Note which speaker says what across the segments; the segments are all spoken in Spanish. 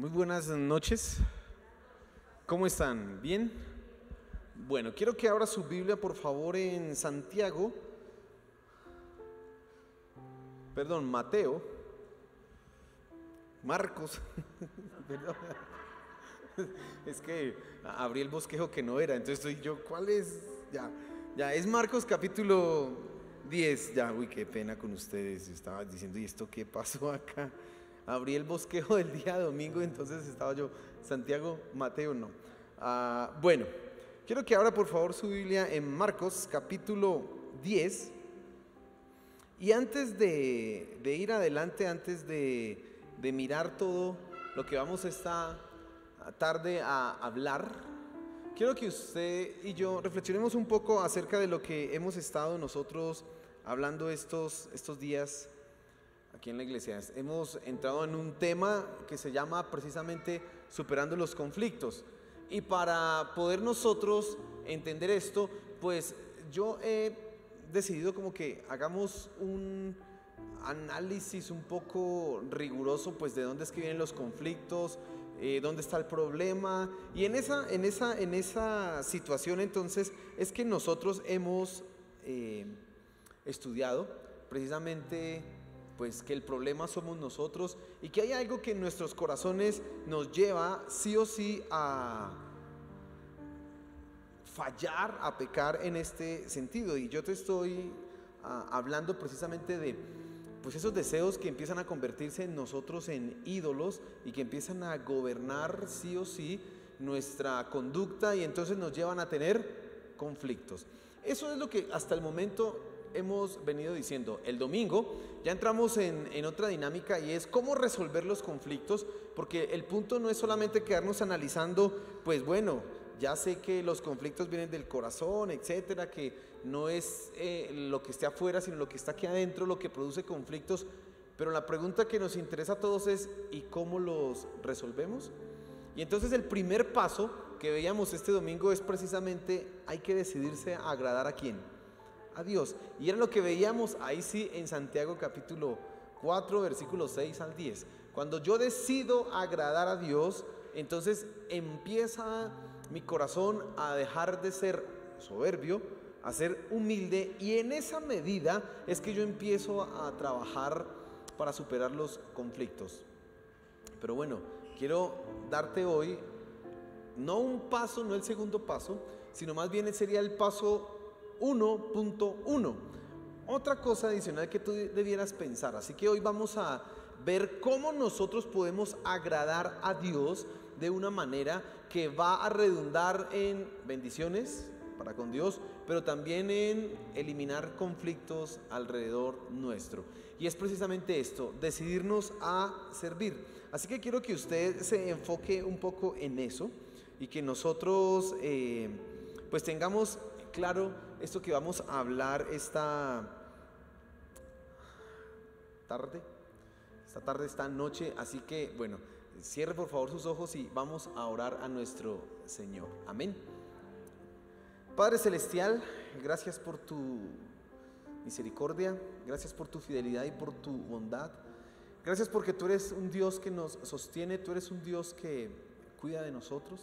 Speaker 1: Muy buenas noches. ¿Cómo están? ¿Bien? Bueno, quiero que abra su Biblia, por favor, en Santiago. Perdón, Mateo. Marcos. Perdón. Es que abrí el bosquejo que no era, entonces estoy yo, ¿cuál es? Ya, es Marcos capítulo 10. Ya, uy, qué pena con ustedes. Estaba diciendo, ¿y esto qué pasó acá? Abrí el bosquejo del día domingo, entonces estaba yo, Santiago, Mateo, no. Bueno, quiero que abra por favor su Biblia en Marcos capítulo 10. Y antes de ir adelante, antes de mirar todo lo que vamos esta tarde a hablar, quiero que usted y yo reflexionemos un poco acerca de lo que hemos estado nosotros hablando estos días aquí en la iglesia. Hemos entrado en un tema que se llama precisamente superando los conflictos. Y para poder nosotros entender esto, pues yo he decidido como que hagamos un análisis un poco riguroso, pues de dónde es que vienen los conflictos, dónde está el problema. Y en esa situación entonces es que nosotros hemos estudiado precisamente pues que el problema somos nosotros y que hay algo que en nuestros corazones nos lleva sí o sí a fallar, a pecar en este sentido. Y yo te estoy hablando precisamente de pues esos deseos que empiezan a convertirse en nosotros en ídolos y que empiezan a gobernar sí o sí nuestra conducta y entonces nos llevan a tener conflictos. Eso es lo que hasta el momento hemos venido diciendo. El domingo ya entramos en otra dinámica y es cómo resolver los conflictos, porque el punto no es solamente quedarnos analizando, pues bueno, ya sé que los conflictos vienen del corazón, etcétera, que no es lo que esté afuera, sino lo que está aquí adentro lo que produce conflictos, pero la pregunta que nos interesa a todos es ¿y cómo los resolvemos? Y entonces el primer paso que veíamos este domingo es precisamente hay que decidirse a agradar a quién, a Dios. Y era lo que veíamos ahí sí en Santiago capítulo 4 versículos 6 al 10. Cuando yo decido agradar a Dios, entonces empieza mi corazón a dejar de ser soberbio, a ser humilde, y en esa medida es que yo empiezo a trabajar para superar los conflictos. Pero bueno, quiero darte hoy no un paso, no el segundo paso, sino más bien sería el paso 1.1. Otra cosa adicional que tú debieras pensar. Así que hoy vamos a ver cómo nosotros podemos agradar a Dios de una manera que va a redundar en bendiciones para con Dios, pero también en eliminar conflictos alrededor nuestro. Y es precisamente esto, decidirnos a servir. Así que quiero que usted se enfoque un poco en eso y que nosotros pues tengamos claro esto que vamos a hablar esta tarde, esta noche. Así que bueno, cierre por favor sus ojos y vamos a orar a nuestro Señor. Amén. Padre Celestial, gracias por tu misericordia, gracias por tu fidelidad y por tu bondad. Gracias porque tú eres un Dios que nos sostiene, tú eres un Dios que cuida de nosotros.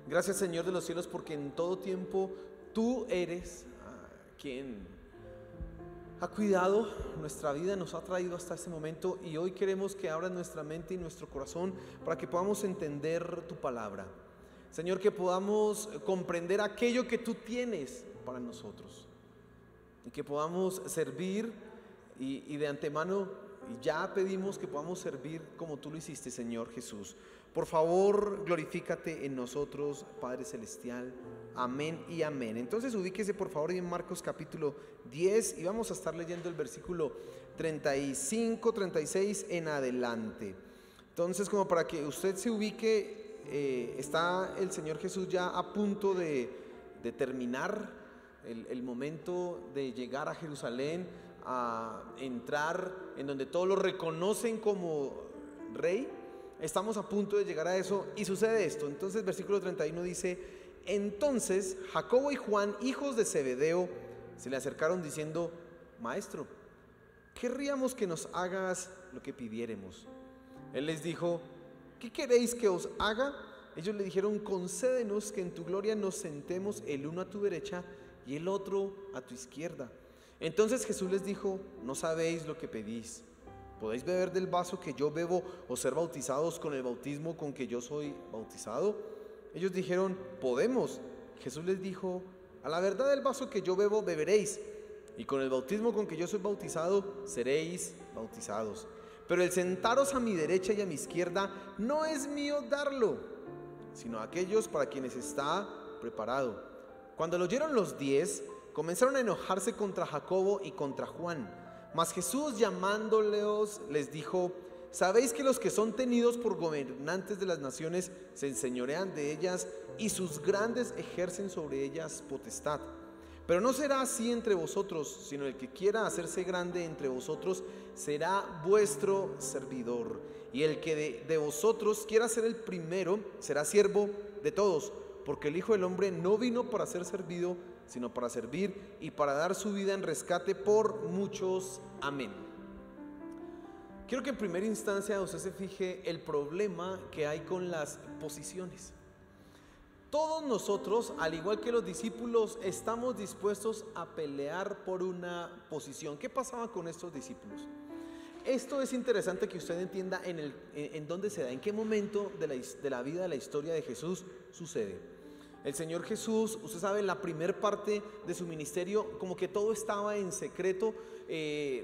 Speaker 1: Gracias, Señor de los cielos, porque en todo tiempo tú eres quien ha cuidado nuestra vida, nos ha traído hasta este momento, y hoy queremos que abras nuestra mente y nuestro corazón para que podamos entender tu palabra. Señor, que podamos comprender aquello que tú tienes para nosotros y que podamos servir y de antemano ya pedimos que podamos servir como tú lo hiciste, Señor Jesús. Por favor, glorifícate en nosotros, Padre Celestial. Amén y amén. Entonces ubíquese por favor en Marcos capítulo 10 y vamos a estar leyendo el versículo 35, 36 en adelante. Entonces, como para que usted se ubique, está el Señor Jesús ya a punto de terminar el momento de llegar a Jerusalén, a entrar en donde todos lo reconocen como rey. Estamos a punto de llegar a eso y sucede esto. Entonces versículo 31 dice: entonces Jacobo y Juan, hijos de Zebedeo, se le acercaron diciendo: Maestro, querríamos que nos hagas lo que pidiéremos. Él les dijo: ¿qué queréis que os haga? Ellos le dijeron, concédenos que en tu gloria nos sentemos el uno a tu derecha y el otro a tu izquierda. Entonces Jesús les dijo, no sabéis lo que pedís. ¿Podéis beber del vaso que yo bebo o ser bautizados con el bautismo con que yo soy bautizado? Ellos dijeron, podemos. Jesús les dijo, a la verdad del vaso que yo bebo beberéis, y con el bautismo con que yo soy bautizado seréis bautizados. Pero el sentaros a mi derecha y a mi izquierda no es mío darlo, sino a aquellos para quienes está preparado. Cuando lo oyeron los 10, comenzaron a enojarse contra Jacobo y contra Juan. Mas Jesús, llamándolos, les dijo, ¿sabéis que los que son tenidos por gobernantes de las naciones se enseñorean de ellas y sus grandes ejercen sobre ellas potestad? Pero no será así entre vosotros, sino el que quiera hacerse grande entre vosotros será vuestro servidor. Y el que de vosotros quiera ser el primero será siervo de todos, porque el Hijo del Hombre no vino para ser servido, sino para servir y para dar su vida en rescate por muchos. Amén. Quiero que en primera instancia usted se fije el problema que hay con las posiciones. Todos nosotros, al igual que los discípulos, estamos dispuestos a pelear por una posición. ¿Qué pasaba con estos discípulos? Esto es interesante que usted entienda en dónde se da, en qué momento de la vida, de la historia de Jesús sucede. El Señor Jesús, usted sabe, en la primer parte de su ministerio, como que todo estaba en secreto,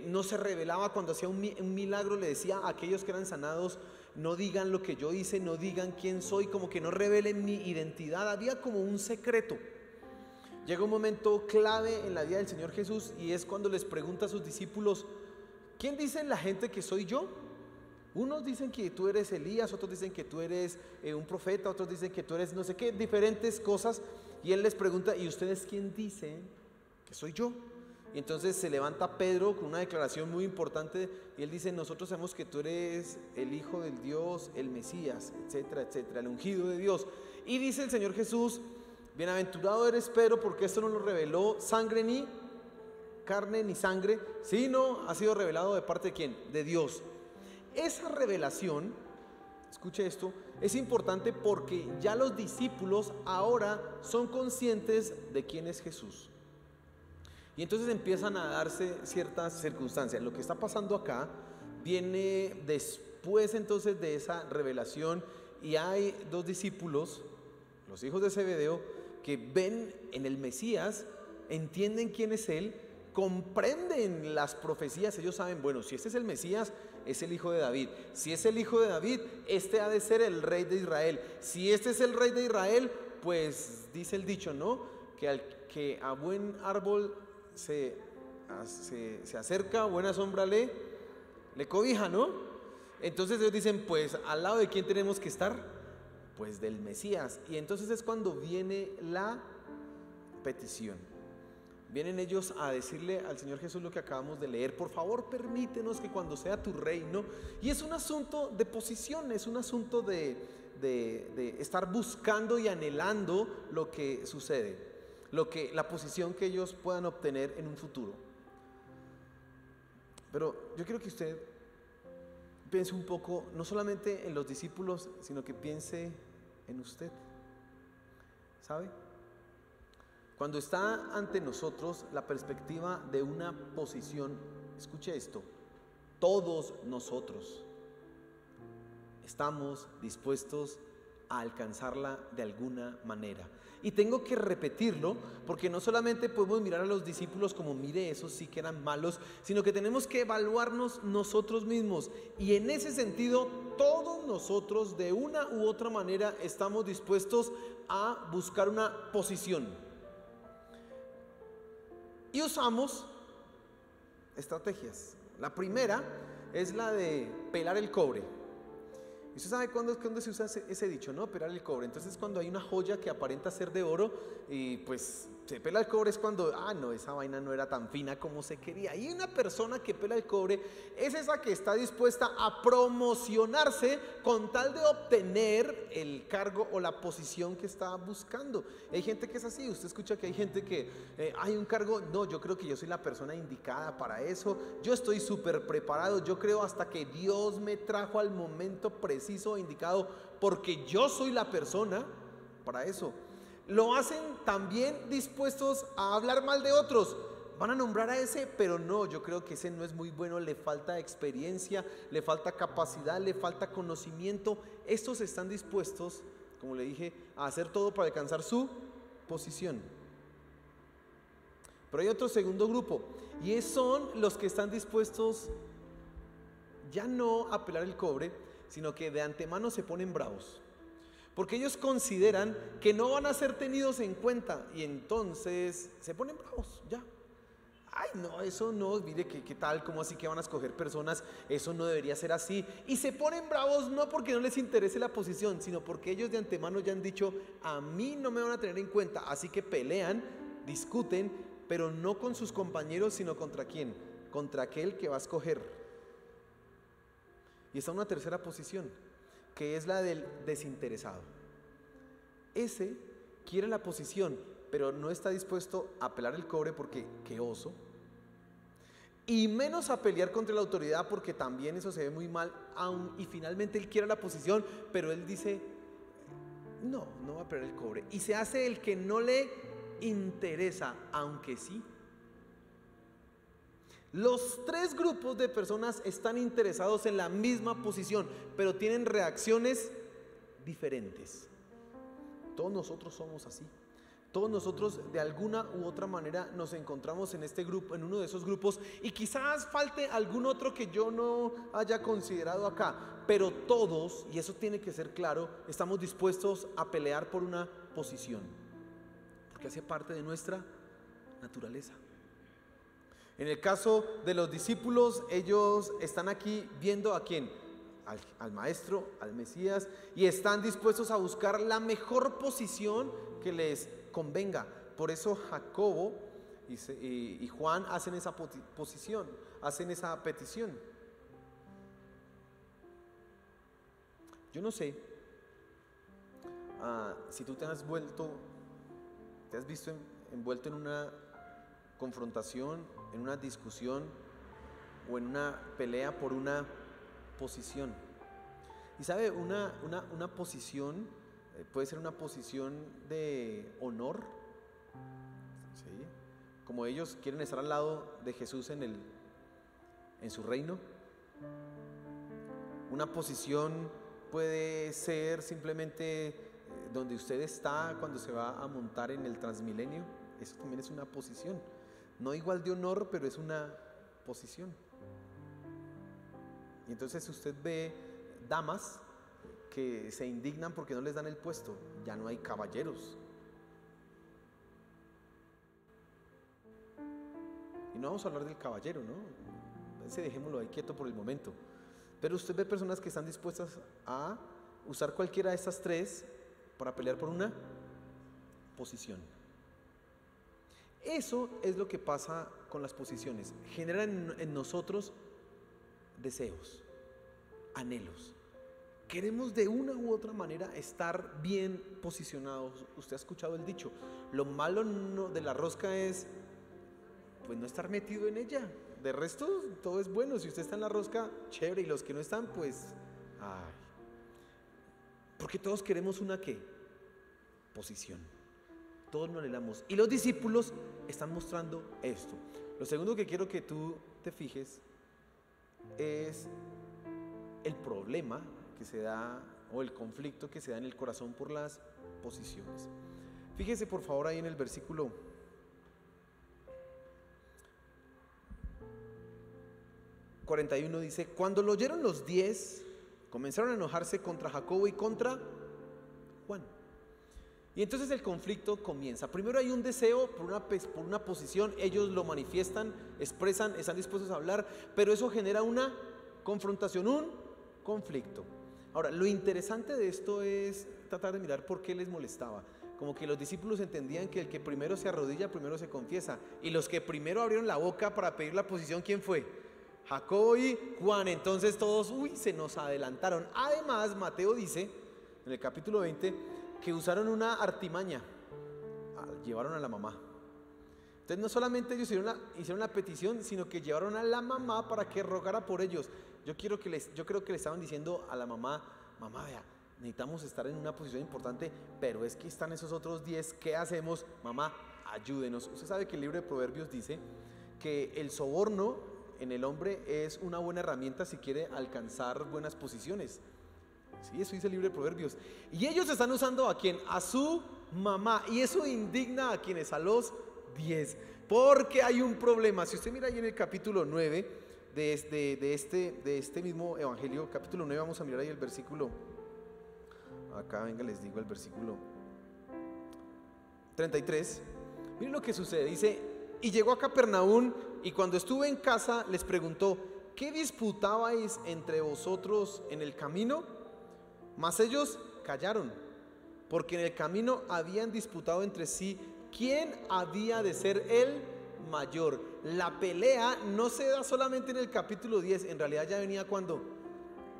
Speaker 1: no se revelaba. Cuando hacía un milagro le decía a aquellos que eran sanados, no digan lo que yo hice, no digan quién soy, como que no revelen mi identidad. Había como un secreto. Llega un momento clave en la vida del Señor Jesús y es cuando les pregunta a sus discípulos, ¿quién dice la gente que soy yo? Unos dicen que tú eres Elías, otros dicen que tú eres un profeta, otros dicen que tú eres no sé qué, diferentes cosas. Y él les pregunta, ¿y ustedes quién dicen que soy yo? Y entonces se levanta Pedro con una declaración muy importante y él dice, nosotros sabemos que tú eres el Hijo del Dios, el Mesías, etcétera, etcétera, el ungido de Dios. Y dice el Señor Jesús, bienaventurado eres Pedro, porque esto no lo reveló sangre ni carne ni sangre, sino ha sido revelado de parte de ¿quién? De Dios. Esa revelación, escuche esto, es importante porque ya los discípulos ahora son conscientes de quién es Jesús. Y entonces empiezan a darse ciertas circunstancias. Lo que está pasando acá viene después entonces de esa revelación, y hay dos discípulos, los hijos de Zebedeo, que ven en el Mesías, entienden quién es Él, comprenden las profecías. Ellos saben, bueno, si este es el Mesías, es el hijo de David. Si es el hijo de David, este ha de ser el rey de Israel. Si este es el rey de Israel, pues dice el dicho, ¿no? Que a buen árbol se acerca, buena sombra le cobija, ¿no? Entonces ellos dicen, pues al lado de quién tenemos que estar, pues del Mesías. Y entonces es cuando viene la petición. Vienen ellos a decirle al Señor Jesús lo que acabamos de leer, por favor permítenos que cuando sea tu reino. Y es un asunto de posición, es un asunto de estar buscando y anhelando lo que sucede, la posición que ellos puedan obtener en un futuro. Pero yo quiero que usted piense un poco, no solamente en los discípulos, sino que piense en usted. ¿Sabe? Cuando está ante nosotros la perspectiva de una posición, escuche esto, todos nosotros estamos dispuestos a alcanzarla de alguna manera. Y tengo que repetirlo porque no solamente podemos mirar a los discípulos como mire, esos sí que eran malos, sino que tenemos que evaluarnos nosotros mismos. Y en ese sentido, todos nosotros de una u otra manera estamos dispuestos a buscar una posición. Y usamos estrategias. La primera es la de pelar el cobre. ¿Y usted sabe cuándo se usa ese dicho, no? Pelar el cobre. Entonces cuando hay una joya que aparenta ser de oro y pues se pela el cobre es cuando, no, esa vaina no era tan fina como se quería. Y una persona que pela el cobre es esa que está dispuesta a promocionarse con tal de obtener el cargo o la posición que está buscando. Hay gente que es así. Usted escucha que hay gente que hay un cargo, no, yo creo que yo soy la persona indicada para eso, yo estoy súper preparado, yo creo hasta que Dios me trajo al momento preciso e indicado, porque yo soy la persona para eso. Lo hacen también dispuestos a hablar mal de otros. Van a nombrar a ese, pero no, yo creo que ese no es muy bueno, le falta experiencia, le falta capacidad, le falta conocimiento. Estos están dispuestos, como le dije, a hacer todo para alcanzar su posición. Pero hay otro segundo grupo, y son los que están dispuestos ya no a pelar el cobre, sino que de antemano se ponen bravos. Porque ellos consideran que no van a ser tenidos en cuenta y entonces se ponen bravos, ya. Ay, no, eso no, mire, ¿qué tal? ¿Cómo así que van a escoger personas? Eso no debería ser así. Y se ponen bravos no porque no les interese la posición, sino porque ellos de antemano ya han dicho, a mí no me van a tener en cuenta. Así que pelean, discuten, pero no con sus compañeros, sino ¿contra quién? Contra aquel que va a escoger. Y está una tercera posición, que es la del desinteresado. Ese quiere la posición, pero no está dispuesto a pelar el cobre porque qué oso, y menos a pelear contra la autoridad porque también eso se ve muy mal, y finalmente él quiere la posición, pero él dice, no va a pelar el cobre, y se hace el que no le interesa, aunque sí. Los tres grupos de personas están interesados en la misma posición, pero tienen reacciones diferentes. Todos nosotros somos así. Todos nosotros de alguna u otra manera nos encontramos en este grupo, en uno de esos grupos, y quizás falte algún otro que yo no haya considerado acá, pero todos, y eso tiene que ser claro, estamos dispuestos a pelear por una posición, porque hace parte de nuestra naturaleza. En el caso de los discípulos, ellos están aquí viendo a quién, al maestro, al Mesías, y están dispuestos a buscar la mejor posición que les convenga. Por eso Jacobo y Juan hacen esa posición, hacen esa petición. Yo no sé si tú te has visto envuelto en una confrontación, en una discusión o en una pelea por una posición. Y sabe, una posición puede ser una posición de honor, ¿sí? Como ellos quieren estar al lado de Jesús en su reino. Una posición puede ser simplemente donde usted está cuando se va a montar en el Transmilenio. Eso también es una posición, no igual de honor, pero es una posición. Y entonces usted ve damas que se indignan porque no les dan el puesto. Ya no hay caballeros. Y no vamos a hablar del caballero, ¿no? Ese dejémoslo ahí quieto por el momento. Pero usted ve personas que están dispuestas a usar cualquiera de estas tres para pelear por una posición. Eso es lo que pasa con las posiciones. Generan en nosotros deseos, anhelos. Queremos de una u otra manera estar bien posicionados. Usted ha escuchado el dicho, lo malo de la rosca es pues no estar metido en ella. De resto todo es bueno. Si usted está en la rosca, chévere, y los que no están, pues ay. Porque todos queremos una ¿qué? Posición. Todos nos anhelamos. Y los discípulos están mostrando esto. Lo segundo que quiero que tú te fijes es el problema que se da, o el conflicto que se da en el corazón por las posiciones. Fíjese por favor ahí en el versículo 41, dice: cuando lo oyeron los 10, comenzaron a enojarse contra Jacobo y contra Juan. Y entonces el conflicto comienza. Primero hay un deseo por una posición, ellos lo manifiestan, expresan, están dispuestos a hablar, pero eso genera una confrontación, un conflicto. Ahora, lo interesante de esto es tratar de mirar por qué les molestaba. Como que los discípulos entendían que el que primero se arrodilla, primero se confiesa. Y los que primero abrieron la boca para pedir la posición, ¿quién fue? Jacobo y Juan. Entonces todos, se nos adelantaron. Además, Mateo dice, en el capítulo 20, que usaron una artimaña. Llevaron a la mamá. Entonces no solamente ellos hicieron la petición, sino que llevaron a la mamá para que rogara por ellos. Yo creo que le estaban diciendo a la mamá, vea, necesitamos estar en una posición importante, pero es que están esos otros 10, ¿qué hacemos? Mamá, ayúdenos. Usted sabe que el libro de Proverbios dice que el soborno en el hombre es una buena herramienta si quiere alcanzar buenas posiciones. Sí, eso dice el libro de Proverbios. Y ellos están usando ¿a quién? A su mamá. Y eso indigna a quienes, a los 10. Porque hay un problema. Si usted mira ahí en el capítulo 9 de este mismo evangelio, capítulo 9, vamos a mirar ahí el versículo. Acá, venga, les digo el versículo 33. Miren lo que sucede. Dice: y llegó a Capernaum, y cuando estuvo en casa les preguntó: ¿qué disputabais entre vosotros en el camino? Mas ellos callaron, porque en el camino habían disputado entre sí quién había de ser el mayor. La pelea no se da solamente en el capítulo 10, en realidad ya venía cuando,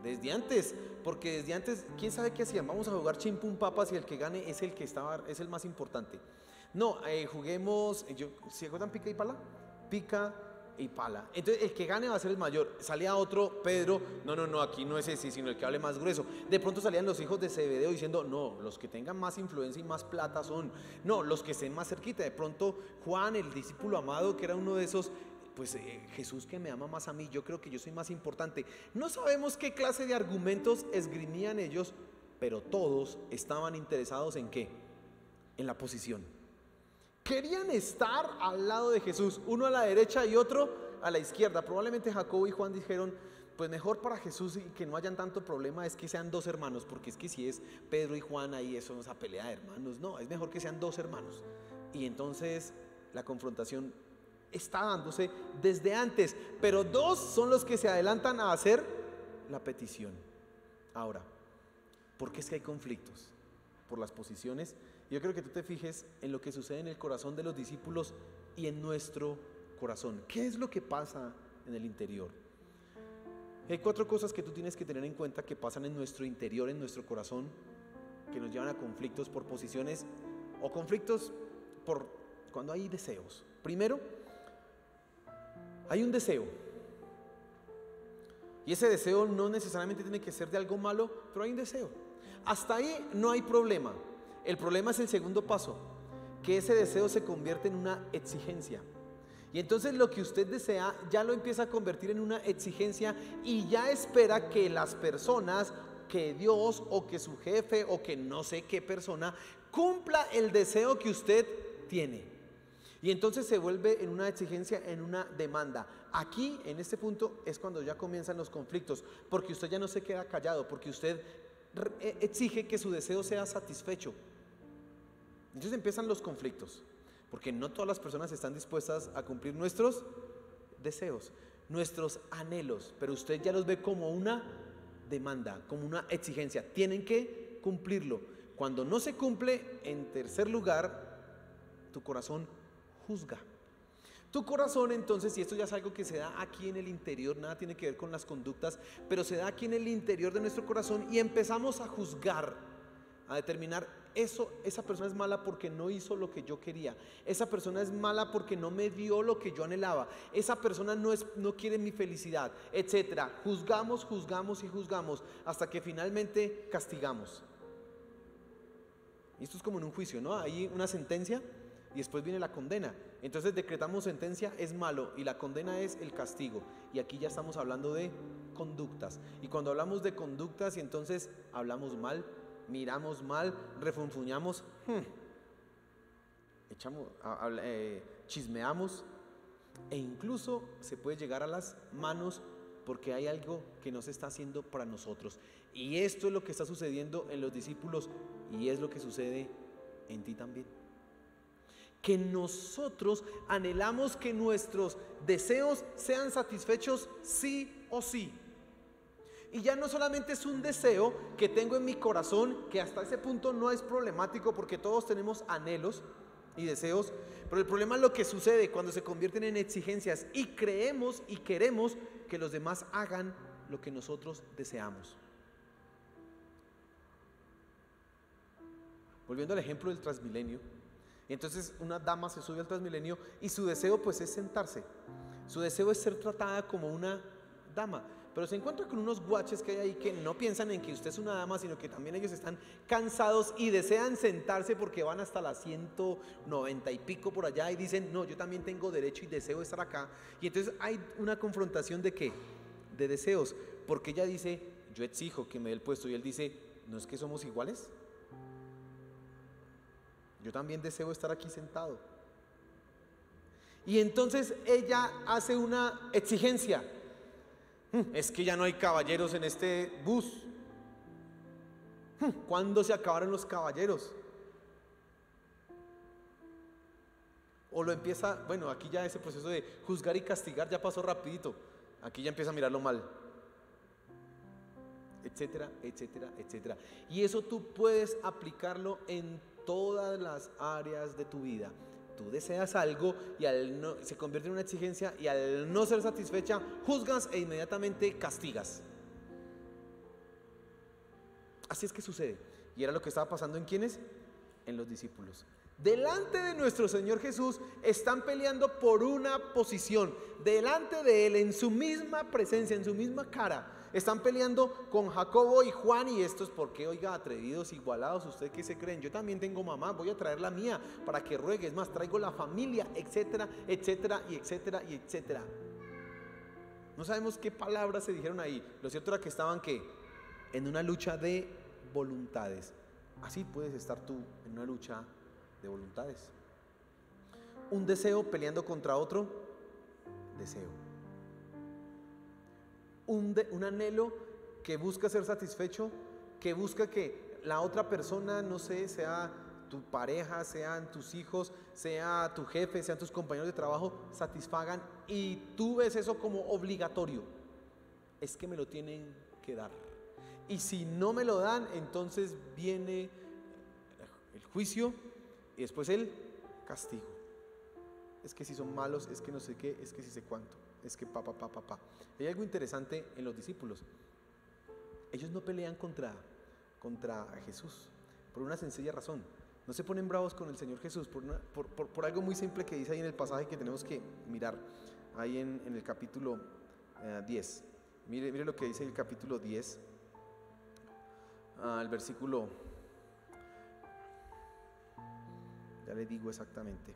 Speaker 1: desde antes, porque desde antes, ¿quién sabe qué hacían? Vamos a jugar chimpum papas y el que gane es es el más importante. No, juguemos, ¿se acuerdan pica y pala? Pica y pala. Entonces el que gane va a ser el mayor. Salía otro, Pedro, no, aquí no es ese, sino el que hable más grueso. De pronto salían los hijos de Zebedeo diciendo: no, los que tengan más influencia y más plata son, no, los que estén más cerquita. De pronto Juan, el discípulo amado, que era uno de esos, pues Jesús que me ama más a mí, yo creo que yo soy más importante. No sabemos qué clase de argumentos esgrimían ellos, pero todos estaban interesados en ¿qué? En la posición. Querían estar al lado de Jesús, uno a la derecha y otro a la izquierda. Probablemente Jacobo y Juan dijeron: pues mejor para Jesús y que no hayan tanto problema es que sean dos hermanos, porque es que si es Pedro y Juan ahí, eso no es una pelea de hermanos, no, es mejor que sean dos hermanos. Y entonces la confrontación está dándose desde antes, pero dos son los que se adelantan a hacer la petición. Ahora, ¿por qué es que hay conflictos? Por las posiciones. Yo creo que tú te fijes en lo que sucede en el corazón de los discípulos y en nuestro corazón. ¿Qué es lo que pasa en el interior? Hay 4 cosas que tú tienes que tener en cuenta que pasan en nuestro interior, en nuestro corazón, que nos llevan a conflictos por posiciones o conflictos por cuando hay deseos. Primero, hay un deseo. Y ese deseo no necesariamente tiene que ser de algo malo, pero hay un deseo. Hasta ahí no hay problema. El problema es el segundo paso, que ese deseo se convierte en una exigencia. Y entonces lo que usted desea ya lo empieza a convertir en una exigencia y ya espera que las personas, que Dios o que su jefe o que no sé qué persona cumpla el deseo que usted tiene. Y entonces se vuelve en una exigencia, en una demanda. Aquí, en este punto, es cuando ya comienzan los conflictos, porque usted ya no se queda callado, porque usted exige que su deseo sea satisfecho. Entonces empiezan los conflictos, porque no todas las personas están dispuestas a cumplir nuestros deseos, nuestros anhelos, pero usted ya los ve como una demanda, como una exigencia. Tienen que cumplirlo. Cuando no se cumple, en tercer lugar, tu corazón juzga. Tu corazón, entonces, y esto ya es algo que se da aquí en el interior, nada tiene que ver con las conductas, pero se da aquí en el interior de nuestro corazón y empezamos a juzgar, a determinar: esa persona es mala porque no hizo lo que yo quería, esa persona es mala porque no me dio lo que yo anhelaba, esa persona no quiere mi felicidad, etcétera. Juzgamos y juzgamos hasta que finalmente castigamos. Y esto es como en un juicio, ¿no? Hay una sentencia y después viene la condena. Entonces decretamos sentencia, es malo, y la condena es el castigo. Y aquí ya estamos hablando de conductas. Y cuando hablamos de conductas, y entonces hablamos mal, miramos mal, refunfuñamos, chismeamos, e incluso se puede llegar a las manos porque hay algo que no se está haciendo para nosotros. Y esto es lo que está sucediendo en los discípulos y es lo que sucede en ti también. Que nosotros anhelamos que nuestros deseos sean satisfechos sí o sí. Y ya no solamente es un deseo que tengo en mi corazón, que hasta ese punto no es problemático porque todos tenemos anhelos y deseos, pero el problema es lo que sucede cuando se convierten en exigencias y creemos y queremos que los demás hagan lo que nosotros deseamos. Volviendo al ejemplo del Transmilenio, y entonces una dama se sube al Transmilenio y su deseo pues es sentarse, su deseo es ser tratada como una dama, pero se encuentra con unos guaches que hay ahí que no piensan en que usted es una dama, sino que también ellos están cansados y desean sentarse porque van hasta las 190 y pico por allá y dicen, no, yo también tengo derecho y deseo estar acá. Y entonces hay una confrontación de ¿qué? De deseos, porque ella dice, yo exijo que me dé el puesto, y él dice, ¿no es que somos iguales? Yo también deseo estar aquí sentado. Y entonces ella hace una exigencia. Es que ya no hay caballeros en este bus. ¿Cuándo se acabaron los caballeros? O lo empieza, bueno, aquí ya ese proceso de juzgar y castigar ya pasó rapidito. Aquí ya empieza a mirarlo mal, etcétera, etcétera, etcétera. Y eso tú puedes aplicarlo en todas las áreas de tu vida. Tú deseas algo y se convierte en una exigencia, y al no ser satisfecha juzgas e inmediatamente castigas. Así es que sucede, y era lo que estaba pasando en ¿quiénes? En los discípulos. Delante de nuestro Señor Jesús están peleando por una posición, delante de Él, en su misma presencia, en su misma cara. Están peleando con Jacobo y Juan, y estos, ¿por qué? Oiga, atrevidos, igualados, ¿ustedes qué se creen? Yo también tengo mamá, voy a traer la mía para que ruegue, es más, traigo la familia, etcétera, etcétera, y etcétera, y etcétera. No sabemos qué palabras se dijeron ahí. Lo cierto era que estaban, ¿qué? En una lucha de voluntades. Así puedes estar tú en una lucha de voluntades. Un deseo peleando contra otro deseo. Un anhelo que busca ser satisfecho, que busca que la otra persona, no sé, sea tu pareja, sean tus hijos, sea tu jefe, sean tus compañeros de trabajo, satisfagan, y tú ves eso como obligatorio. Es que me lo tienen que dar. Y si no me lo dan, entonces viene el juicio y después el castigo. Es que si son malos, es que no sé qué, es que si sé cuánto, es que pa. Hay algo interesante en los discípulos. Ellos no pelean contra Jesús por una sencilla razón. No se ponen bravos con el Señor Jesús por algo muy simple que dice ahí en el pasaje que tenemos que mirar ahí en el capítulo 10. Mire lo que dice el capítulo 10, el versículo, ya le digo exactamente.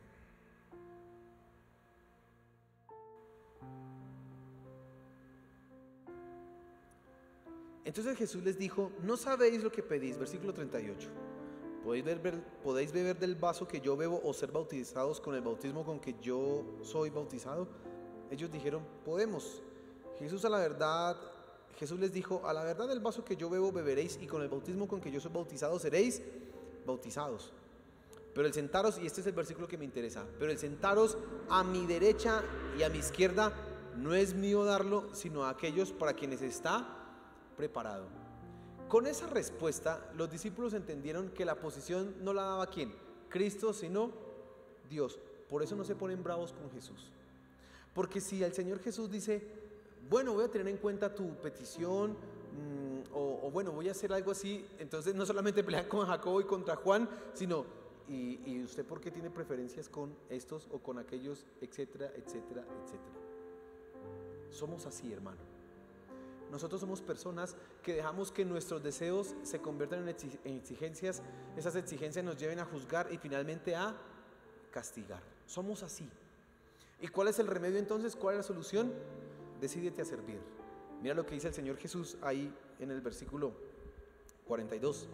Speaker 1: Entonces Jesús les dijo, no sabéis lo que pedís, versículo 38. ¿Podéis beber del vaso que yo bebo o ser bautizados con el bautismo con que yo soy bautizado? Ellos dijeron, podemos. Jesús les dijo, a la verdad del vaso que yo bebo beberéis, y con el bautismo con que yo soy bautizado seréis bautizados. Pero el sentaros, y este es el versículo que me interesa, pero el sentaros a mi derecha y a mi izquierda no es mío darlo, sino a aquellos para quienes está preparado. Con esa respuesta los discípulos entendieron que la posición no la daba ¿quién? Cristo, sino Dios. Por eso no se ponen bravos con Jesús, porque si el Señor Jesús dice, bueno, voy a tener en cuenta tu petición, o bueno, voy a hacer algo así, entonces no solamente pelean con Jacobo y contra Juan, sino ¿y usted por qué tiene preferencias con estos o con aquellos, etcétera, etcétera, etcétera? Somos así, hermano. Nosotros somos personas que dejamos que nuestros deseos se conviertan en exigencias. Esas exigencias nos lleven a juzgar y finalmente a castigar. Somos así. ¿Y cuál es el remedio entonces? ¿Cuál es la solución? Decídete a servir. Mira lo que dice el Señor Jesús ahí en el versículo 42.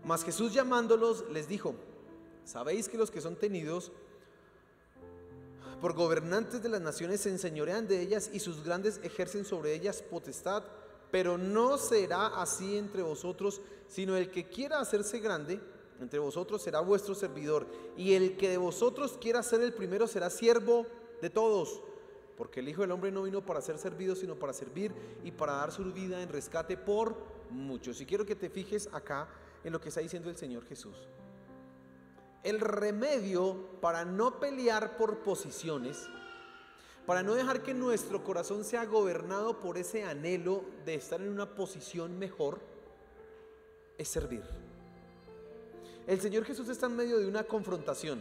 Speaker 1: Mas Jesús, llamándolos, les dijo, ¿sabéis que los que son tenidos por gobernantes de las naciones se enseñorean de ellas, y sus grandes ejercen sobre ellas potestad? Pero no será así entre vosotros, sino el que quiera hacerse grande entre vosotros será vuestro servidor, y el que de vosotros quiera ser el primero será siervo de todos. Porque el Hijo del Hombre no vino para ser servido, sino para servir y para dar su vida en rescate por muchos. Y quiero que te fijes acá en lo que está diciendo el Señor Jesús. El remedio para no pelear por posiciones, para no dejar que nuestro corazón sea gobernado por ese anhelo de estar en una posición mejor, es servir. El Señor Jesús está en medio de una confrontación.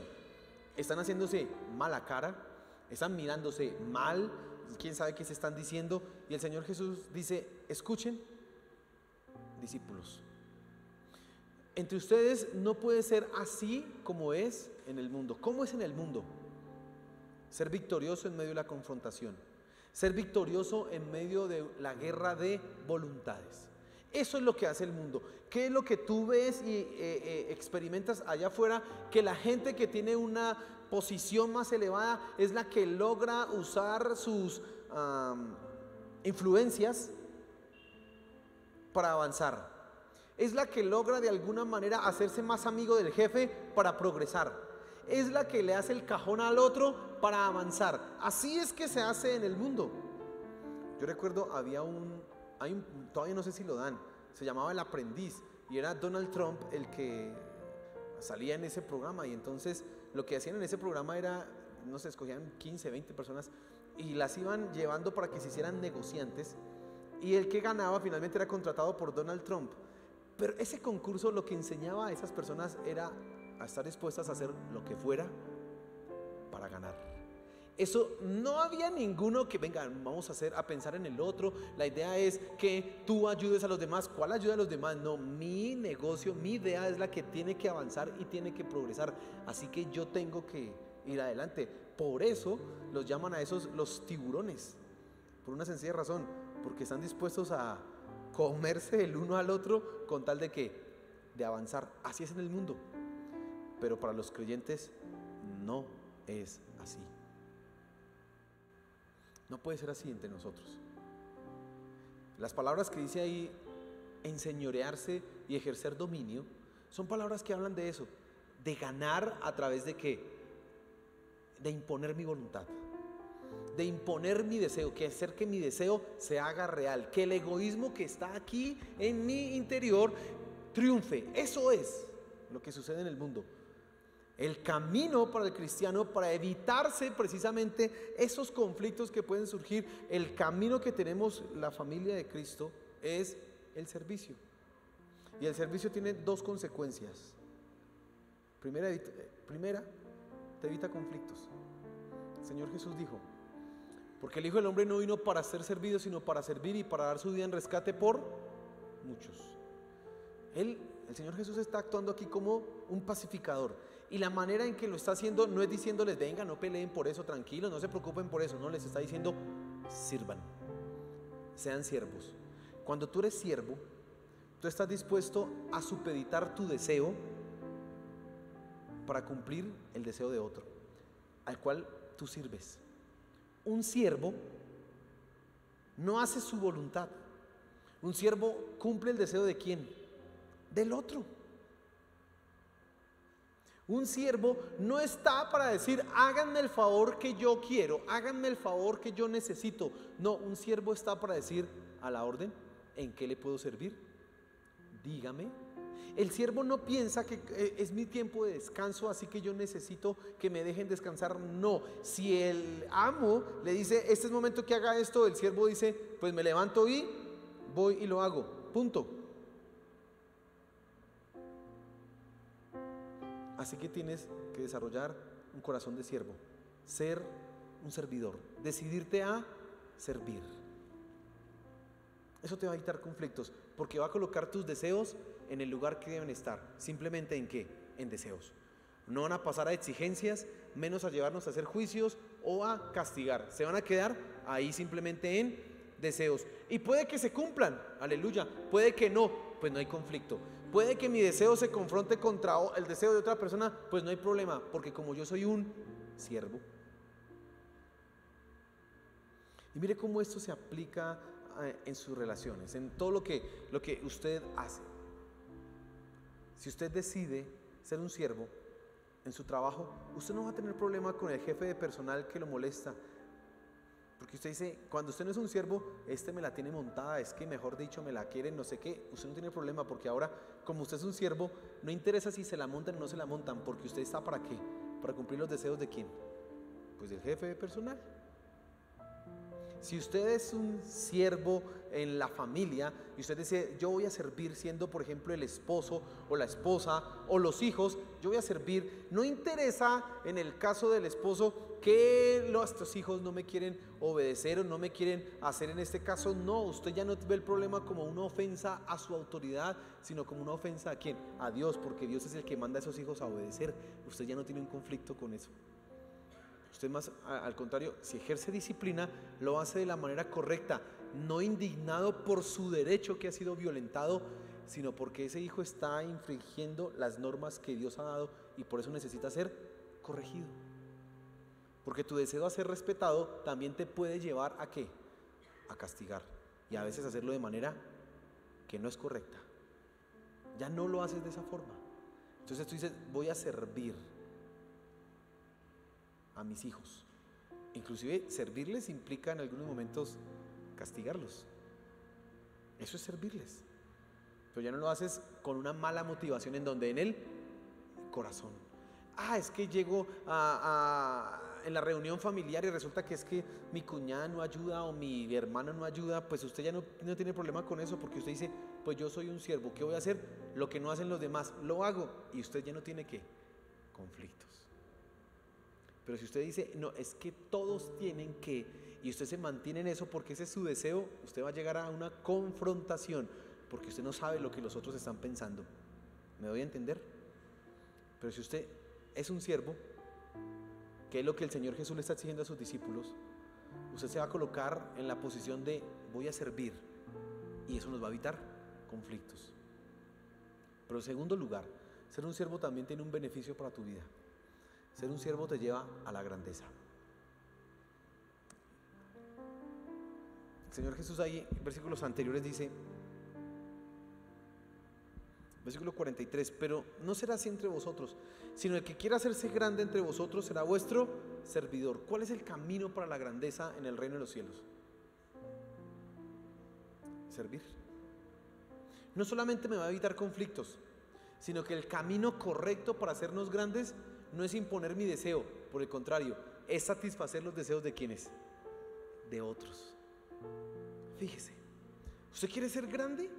Speaker 1: Están haciéndose mala cara, están mirándose mal, quién sabe qué se están diciendo, y el Señor Jesús dice: escuchen, discípulos, entre ustedes no puede ser así como es en el mundo. ¿Cómo es en el mundo? Ser victorioso en medio de la confrontación, ser victorioso en medio de la guerra de voluntades. Eso es lo que hace el mundo. ¿Qué es lo que tú ves y experimentas allá afuera? Que la gente que tiene una posición más elevada es la que logra usar sus influencias para avanzar. Es la que logra de alguna manera hacerse más amigo del jefe para progresar. Es la que le hace el cajón al otro para avanzar. Así es que se hace en el mundo. Yo recuerdo, todavía no sé si lo dan, se llamaba El Aprendiz, y era Donald Trump el que salía en ese programa. Y entonces lo que hacían en ese programa era, no sé, escogían 15, 20 personas y las iban llevando para que se hicieran negociantes, y el que ganaba finalmente era contratado por Donald Trump. Pero ese concurso lo que enseñaba a esas personas era a estar dispuestas a hacer lo que fuera para ganar. Eso, no había ninguno que venga, vamos a pensar en el otro. La idea es que tú ayudes a los demás. ¿Cuál ayuda a los demás? No, mi negocio, mi idea es la que tiene que avanzar y tiene que progresar. Así que yo tengo que ir adelante. Por eso los llaman a esos los tiburones. Por una sencilla razón, porque están dispuestos a comerse el uno al otro con tal de que, de avanzar. Así es en el mundo. Pero para los creyentes no es así. No puede ser así entre nosotros. Las palabras que dice ahí, enseñorearse y ejercer dominio, son palabras que hablan de eso, de ganar a través de ¿qué? De imponer mi voluntad, de imponer mi deseo, que hacer que mi deseo se haga real, que el egoísmo que está aquí en mi interior triunfe. Eso es lo que sucede en el mundo. El camino para el cristiano, para evitarse precisamente esos conflictos que pueden surgir, el camino que tenemos la familia de Cristo es el servicio. Y el servicio tiene dos consecuencias. Primera, te evita conflictos. El Señor Jesús dijo: porque el Hijo del Hombre no vino para ser servido, sino para servir y para dar su vida en rescate por muchos. El Señor Jesús está actuando aquí como un pacificador. Y la manera en que lo está haciendo no es diciéndoles: venga, no peleen por eso, tranquilos, no se preocupen por eso. No, les está diciendo: sirvan, sean siervos. Cuando tú eres siervo, tú estás dispuesto a supeditar tu deseo para cumplir el deseo de otro, al cual tú sirves. Un siervo no hace su voluntad. Un siervo cumple el deseo ¿de quién? Del otro. Un siervo no está para decir: háganme el favor que yo quiero, háganme el favor que yo necesito. No, un siervo está para decir: a la orden, ¿en qué le puedo servir? Dígame. El siervo no piensa que es mi tiempo de descanso, así que yo necesito que me dejen descansar. No, si el amo le dice: este es el momento que haga esto, el siervo dice: pues me levanto y voy y lo hago, punto. Así que tienes que desarrollar un corazón de siervo, ser un servidor, decidirte a servir. Eso te va a evitar conflictos, porque va a colocar tus deseos en el lugar que deben estar. ¿Simplemente en qué? En deseos. No van a pasar a exigencias, menos a llevarnos a hacer juicios o a castigar. Se van a quedar ahí simplemente en deseos. Y puede que se cumplan, aleluya. Puede que no, pues no hay conflicto. Puede que mi deseo se confronte contra el deseo de otra persona, pues no hay problema, porque como yo soy un siervo. Y mire cómo esto se aplica en sus relaciones, en todo lo que usted hace. Si usted decide ser un siervo en su trabajo, usted no va a tener problema con el jefe de personal que lo molesta. Porque usted dice, cuando usted no es un siervo, este me la tiene montada, es que mejor dicho me la quieren, no sé qué. Usted no tiene problema porque ahora, como usted es un siervo, no interesa si se la montan o no se la montan, porque usted está ¿para qué? Para cumplir los deseos ¿de quién? Pues del jefe personal. Si usted es un siervo en la familia y usted dice, yo voy a servir siendo por ejemplo el esposo o la esposa o los hijos, yo voy a servir, no interesa en el caso del esposo que estos hijos no me quieren obedecer o no me quieren hacer en este caso, no, usted ya no ve el problema como una ofensa a su autoridad, sino como una ofensa ¿a quién? A Dios, porque Dios es el que manda a esos hijos a obedecer, usted ya no tiene un conflicto con eso. Usted más al contrario, si ejerce disciplina, lo hace de la manera correcta, no indignado por su derecho que ha sido violentado, sino porque ese hijo está infringiendo las normas que Dios ha dado y por eso necesita ser corregido. Porque tu deseo a ser respetado también te puede llevar ¿a qué? A castigar y a veces hacerlo de manera que no es correcta. Ya no lo haces de esa forma. Entonces tú dices, voy a servir a mis hijos. Inclusive servirles implica en algunos momentos castigarlos. Eso es servirles. Pero ya no lo haces con una mala motivación en donde en el corazón. Es que llego en la reunión familiar y resulta que es que mi cuñada no ayuda o mi hermano no ayuda, pues usted ya no tiene problema con eso porque usted dice, pues yo soy un siervo, ¿qué voy a hacer? Lo que no hacen los demás, lo hago y usted ya no tiene ¿qué? Conflictos. Pero si usted dice, no, es que todos tienen que, y usted se mantiene en eso porque ese es su deseo, usted va a llegar a una confrontación, porque usted no sabe lo que los otros están pensando. ¿Me doy a entender? Pero si usted es un siervo, que es lo que el Señor Jesús le está exigiendo a sus discípulos, usted se va a colocar en la posición de voy a servir, y eso nos va a evitar conflictos. Pero en segundo lugar, ser un siervo también tiene un beneficio para tu vida. Ser un siervo te lleva a la grandeza. El Señor Jesús ahí en versículos anteriores dice, versículo 43, pero no será así entre vosotros, sino el que quiera hacerse grande entre vosotros será vuestro servidor. ¿Cuál es el camino para la grandeza en el reino de los cielos? Servir. No solamente me va a evitar conflictos, sino que el camino correcto para hacernos grandes no es imponer mi deseo, por el contrario, es satisfacer los deseos de ¿quiénes? De otros. Fíjese, ¿usted quiere ser grande?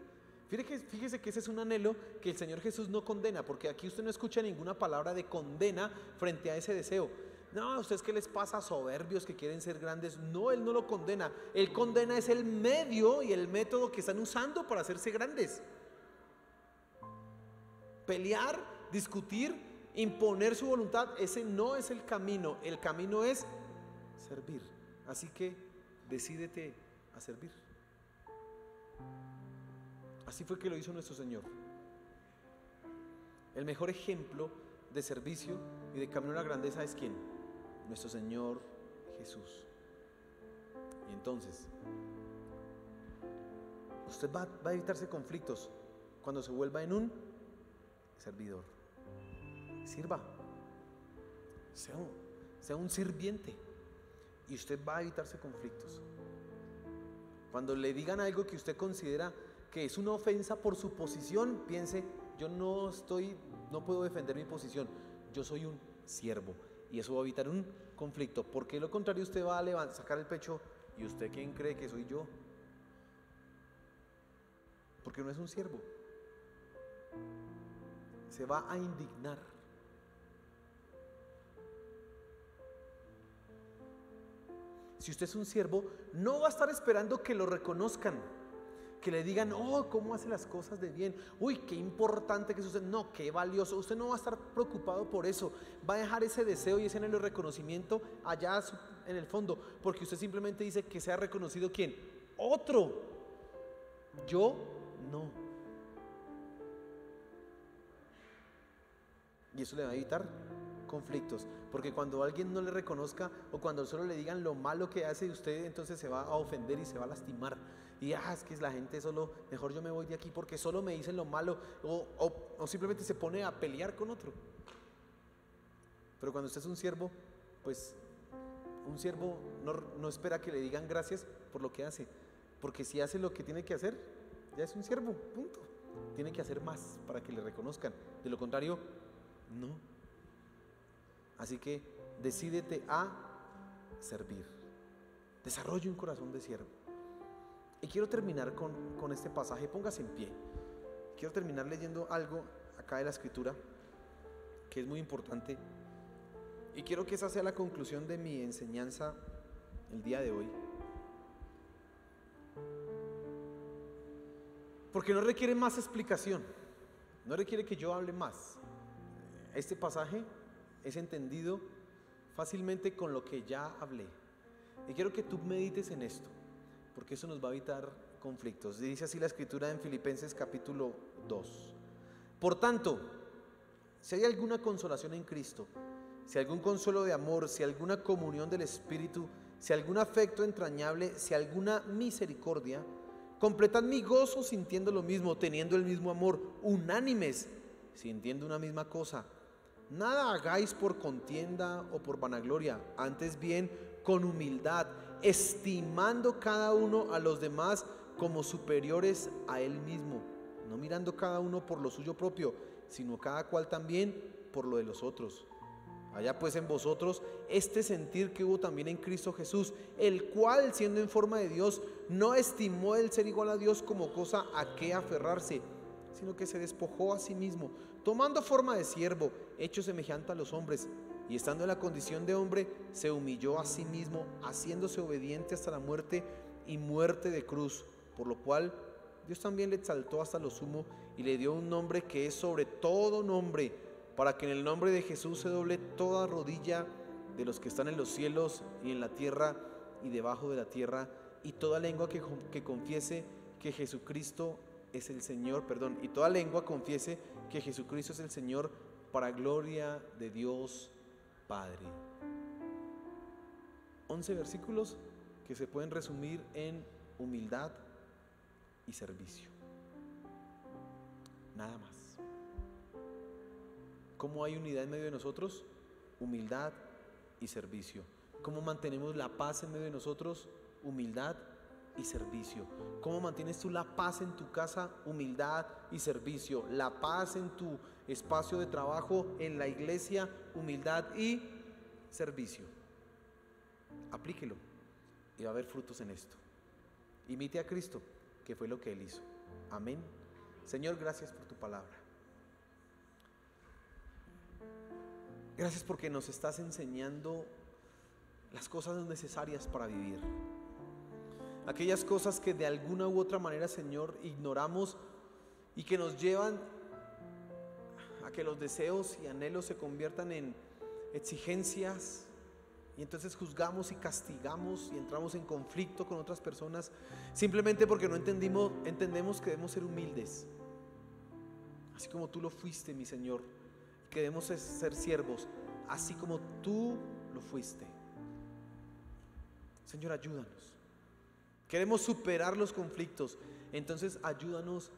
Speaker 1: Fíjese que ese es un anhelo que el Señor Jesús no condena, porque aquí usted no escucha ninguna palabra de condena frente a ese deseo. No, ¿a ustedes qué les pasa? Soberbios que quieren ser grandes. No, Él no lo condena. Él condena es el medio y el método que están usando para hacerse grandes. Pelear, discutir, imponer su voluntad, ese no es el camino es servir. Así que decídete a servir. Así fue que lo hizo nuestro Señor. El mejor ejemplo de servicio y de camino a la grandeza es ¿quién? Nuestro Señor Jesús. Y entonces usted va a evitarse conflictos cuando se vuelva en un servidor. Sirva, sea un sirviente y usted va a evitarse conflictos. Cuando le digan algo que usted considera que es una ofensa por su posición, piense, yo no puedo defender mi posición, yo soy un siervo y eso va a evitar un conflicto, porque lo contrario usted va a sacar el pecho y usted ¿quién cree que soy yo? Porque no es un siervo, se va a indignar. Si usted es un siervo, no va a estar esperando que lo reconozcan, que le digan, oh, cómo hace las cosas de bien, uy, qué importante que es usted, no, qué valioso. Usted no va a estar preocupado por eso, va a dejar ese deseo y ese anhelo de reconocimiento allá en el fondo, porque usted simplemente dice que sea reconocido ¿quién? Otro, yo no. Y eso le va a evitar conflictos, porque cuando alguien no le reconozca o cuando solo le digan lo malo que hace, usted entonces se va a ofender y se va a lastimar y es que la gente solo, mejor yo me voy de aquí porque solo me dicen lo malo o simplemente se pone a pelear con otro. Pero cuando usted es un siervo, pues Un siervo no espera que le digan gracias por lo que hace, porque si hace lo que tiene que hacer, ya es un siervo, punto. Tiene que hacer más para que le reconozcan. De lo contrario, no. Así que decídete a servir. Desarrolla un corazón de siervo. Y quiero terminar con este pasaje. Póngase en pie. Quiero terminar leyendo algo acá de la Escritura que es muy importante. Y quiero que esa sea la conclusión de mi enseñanza el día de hoy. Porque no requiere más explicación, no requiere que yo hable más. Este pasaje es entendido fácilmente con lo que ya hablé. Y quiero que tú medites en esto, porque eso nos va a evitar conflictos. Dice así la Escritura en Filipenses capítulo 2. Por tanto, si hay alguna consolación en Cristo, si algún consuelo de amor, si alguna comunión del Espíritu, si algún afecto entrañable, si alguna misericordia, completad mi gozo sintiendo lo mismo, teniendo el mismo amor, unánimes, sintiendo una misma cosa. Nada hagáis por contienda o por vanagloria, antes bien con humildad, estimando cada uno a los demás como superiores a él mismo, no mirando cada uno por lo suyo propio, sino cada cual también por lo de los otros. Haya pues en vosotros este sentir que hubo también en Cristo Jesús, el cual, siendo en forma de Dios, no estimó el ser igual a Dios como cosa a que aferrarse, sino que se despojó a sí mismo, tomando forma de siervo, hecho semejante a los hombres, y estando en la condición de hombre, se humilló a sí mismo, haciéndose obediente hasta la muerte y muerte de cruz, por lo cual Dios también le exaltó hasta lo sumo y le dio un nombre que es sobre todo nombre, para que en el nombre de Jesús se doble toda rodilla de los que están en los cielos y en la tierra y debajo de la tierra, y toda lengua que confiese que Jesucristo es el Señor, y toda lengua confiese que Jesucristo es el Señor, para gloria de Dios Padre. 11 versículos que se pueden resumir en humildad y servicio. Nada más. ¿Cómo hay unidad en medio de nosotros? Humildad y servicio. ¿Cómo mantenemos la paz en medio de nosotros? Humildad y servicio. ¿Cómo mantienes tú la paz en tu casa? Humildad y servicio. La paz en tu espacio de trabajo, en la iglesia, humildad y servicio. Aplíquelo y va a haber frutos en esto. Imite a Cristo, que fue lo que Él hizo. Amén. Señor, gracias por tu palabra. Gracias porque nos estás enseñando las cosas necesarias para vivir. Aquellas cosas que de alguna u otra manera, Señor, ignoramos y que nos llevan a que los deseos y anhelos se conviertan en exigencias, y entonces juzgamos y castigamos y entramos en conflicto con otras personas simplemente porque no entendemos que debemos ser humildes, así como tú lo fuiste, mi Señor, que debemos ser siervos, así como tú lo fuiste. Señor, ayúdanos. Queremos superar los conflictos, entonces ayúdanos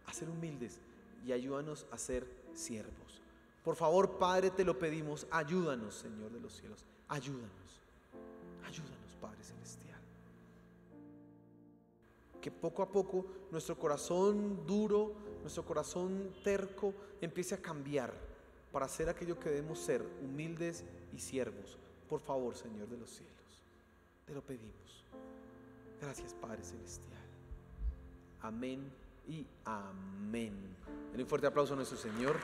Speaker 1: a ser humildes y ayúdanos a ser siervos. Por favor, Padre, te lo pedimos, ayúdanos, Señor de los cielos, ayúdanos, Padre Celestial. Que poco a poco nuestro corazón duro, nuestro corazón terco empiece a cambiar para ser aquello que debemos ser, humildes y siervos. Por favor, Señor de los cielos, te lo pedimos. Gracias, Padre Celestial. Amén y amén. Den un fuerte aplauso a nuestro Señor.